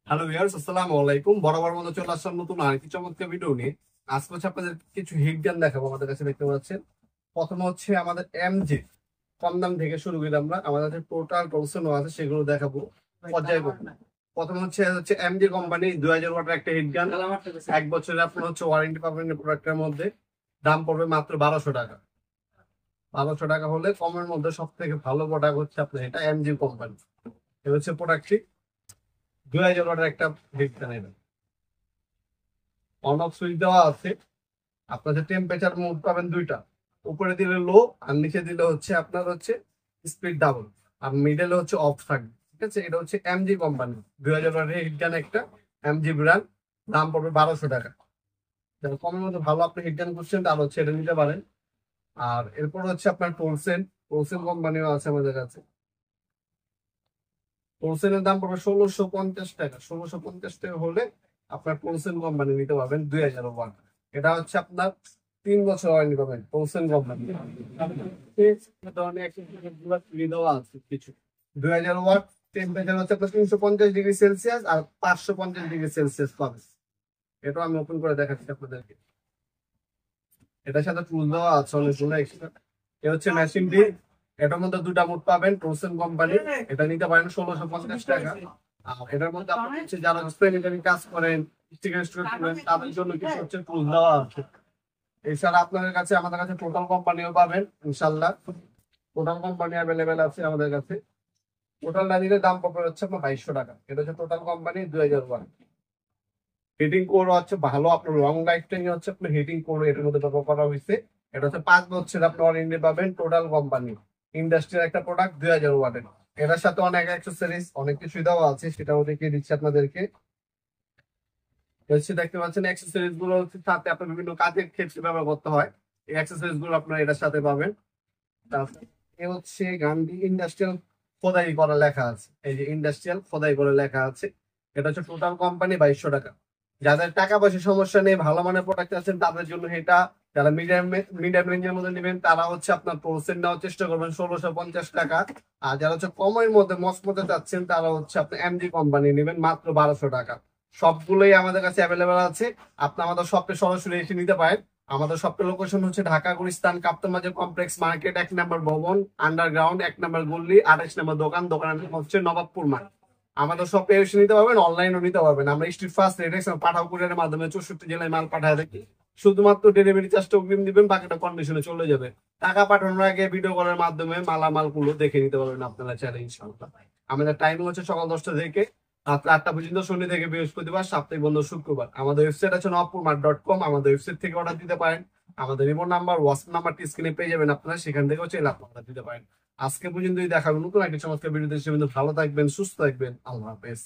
Hello viewers, আসসালামু আলাইকুম। বরাবর মতো চলে আসলাম নতুন আরেকটি চমৎকার ভিডিও নিয়ে। আজকে হচ্ছে আপনাদের কিছু হিট গান দেখাবো। আমাদের কাছে দেখতে পাচ্ছেন, প্রথমে হচ্ছে আমাদের এমজি কম দাম থেকে শুরু করি আমরা। আমাদের কাছে টোটাল প্রফেশনও আছে, সেগুলো দেখাবো পর্যায়ক্রমে। প্রথমে হচ্ছে হচ্ছে এমজি কোম্পানি 2000 ওয়াটের একটা হিট গান। 1 বছরের আপনার হচ্ছে ওয়ারেন্টি পাবেন এই প্রোডাক্টের মধ্যে। দাম পড়বে মাত্র 1200 টাকা। 1200 টাকা হলে কমের মধ্যে সব থেকে ভালো প্রোডাক্ট হচ্ছে আপনার এটা এমজি কোম্পানি। এটা হচ্ছে প্রোডাক্টটি 2000 ওয়াটের একটা হিট গান। এটা অন অফ সুইচ দেওয়া আছে। আপনাদের টেম্পারেচার মোড পাবেন দুইটা, উপরে দিলে লো আর নিচে দিলে হচ্ছে আপনার হচ্ছে স্পিড ডাবল, আর মিডলে হচ্ছে অফ থাকবে। ঠিক আছে, এটা হচ্ছে এমজি কোম্পানি 2000 ওয়াটের হিট গান একটা, এমজি ব্র্যান্ড। দাম পড়বে 1200 টাকা। যারা কমের মধ্যে ভালো আপনি হিট গান করছেন তাহলে হচ্ছে এটা নিতে পারেন। আর এরপর হচ্ছে আপনার টোলসেন, টোলসেন কোম্পানিও আছে আমাদের কাছে। টোলসেনের দাম পড়বে 1650 টাকা। 1650 টাকা হলে আপনার টোলসেন কোম্পানি নিতে পারবেন 2000 ওয়াট। এটা হচ্ছে আপনার 3 বছর ওয়ারেন্টি পাবেন টোলসেন কোম্পানি। ধরনের ফ্রি দেওয়া আছে কিছু। 2000 ওয়াট টেম্পারেচার হচ্ছে আপনার 350 ডিগ্রি সেলসিয়াস আর 550 ডিগ্রি সেলসিয়াস পাবেন। এটা আমি ওপেন করে দেখাচ্ছি আপনাদেরকে। এটার সাথে টুল দেওয়া আছে অনেকগুলো এক্সট্রা। এটা হচ্ছে মেশিনটি। এটার মধ্যে দুটা মোড পাবেন টোলসেন কোম্পানি। এটা নিতে পারেন 1650 টাকা। আর এটার মধ্যে আপনি হচ্ছে যারা স্প্রেনিটারি কাজ করেন, স্টিকার করেন, তাদের জন্য কিছু হচ্ছে টুল দেওয়া আছে। এছাড়া আপনাদের কাছে আমাদের কাছে টোটাল কোম্পানিও পাবেন ইনশাল্লাহ। টোটাল কোম্পানি অ্যাভেলেবেল আছে আমাদের কাছে। টোটালটা নিলে দাম পড়বে হচ্ছে আপনার 2200 টাকা। এটা হচ্ছে টোটাল কোম্পানি 2001। হিটিং কোর হচ্ছে ভালো, আপনার লং লাইফ টাইম হচ্ছে আপনার হিটিং কোর এটার মধ্যে ব্যবহার করা হয়েছে। এটা হচ্ছে 5 বছর আপনি ওয়ারেন্টি পাবেন টোটাল কোম্পানি। ইন্ডাস্ট্রিয়াল একটা প্রোডাক্ট 2000 ওয়াটের। এটার সাথে অনেক অ্যাক্সেসরিজ অনেক কিছু দেওয়া আছে, সেটাও দেখিয়ে দিচ্ছি আপনাদেরকে। হচ্ছে দেখতে পাচ্ছেন অ্যাক্সেসরিজ গুলো হচ্ছে সাথে আপনার বিভিন্ন কাজের ক্ষেত্রে ব্যবহার করতে হয়। এই অ্যাক্সেসরিজ গুলো আপনার এটার সাথে পাবেন। তারপর এ হচ্ছে গান্ধী ইন্ডাস্ট্রিয়াল খোদাই করা লেখা আছে, এই যে ইন্ডাস্ট্রিয়াল খোদাই করে লেখা আছে। এটা হচ্ছে টোটাল কোম্পানি 2200 টাকা। যাদের টাকা পয়সা সমস্যা নেই, ভালো মানের প্রোডাক্ট আছেন তাদের জন্য এটা। যারা মিডিয়াম মিডিয়াম রেঞ্জের মধ্যে নেবেন তারা হচ্ছে আপনার প্রোসেন নেওয়ার চেষ্টা করবেন 1650 টাকা। আর যারা হচ্ছে কমের মধ্যে মসমতে চাচ্ছেন তারা হচ্ছে আপনার এমজি কোম্পানি নেবেন মাত্র 1200 টাকা। সবগুলোই আমাদের কাছে অ্যাভেলেবেল আছে। আপনি আমাদের শপে সরাসরি এসে নিতে পারেন। আমাদের শপের লোকেশন হচ্ছে ঢাকা গুলিস্তান কাপ্তান বাজার কমপ্লেক্স মার্কেট, 1 নম্বর ভবন, আন্ডারগ্রাউন্ড, 1 নম্বর গল্লি, 28 নম্বর দোকান। দোকান হচ্ছে নবাবপুর মার্কেট। আমাদের শপে এসে নিতে পারবেন, অনলাইনও নিতে পারবেন। আমরা স্ট্রিট ফাস্ট রেট পাঠাও কুরিয়ারের মাধ্যমে 64 জেলায় মাল পাঠায় থাকি। শুধুমাত্র ডেলিভারি চার্জটা অগ্রিম দিবেন, বাকিটা কন্ডিশনে চলে যাবে। টাকা পাঠানোর আগে ভিডিও কলের মাধ্যমে মালামাল গুলো দেখে নিতে পারবেন আপনারা চাইলে ইনশাআল্লাহ। আমাদের টাইম হচ্ছে সকাল 10টা থেকে রাত 8টা পর্যন্ত, শনি থেকে বৃহস্পতিবার, সাপ্তাহিক বন্ধ শুক্রবার। আমাদের ওয়েবসাইট আছে নবপুরমার্ট.com। আমাদের ওয়েবসাইট থেকে অর্ডার দিতে পারেন। আমাদের রিমোট নাম্বার, হোয়াটসঅ্যাপ নাম্বারটি স্ক্রিনে পেয়ে যাবেন আপনারা, সেখান থেকে হচ্ছে অর্ডার দিতে পারেন। আজকে পর্যন্তই দেখাবেন নতুন একটা চমৎকার ভিডিওতে। ভালো থাকবেন, সুস্থ থাকবেন, আল্লাহ হাফেজ।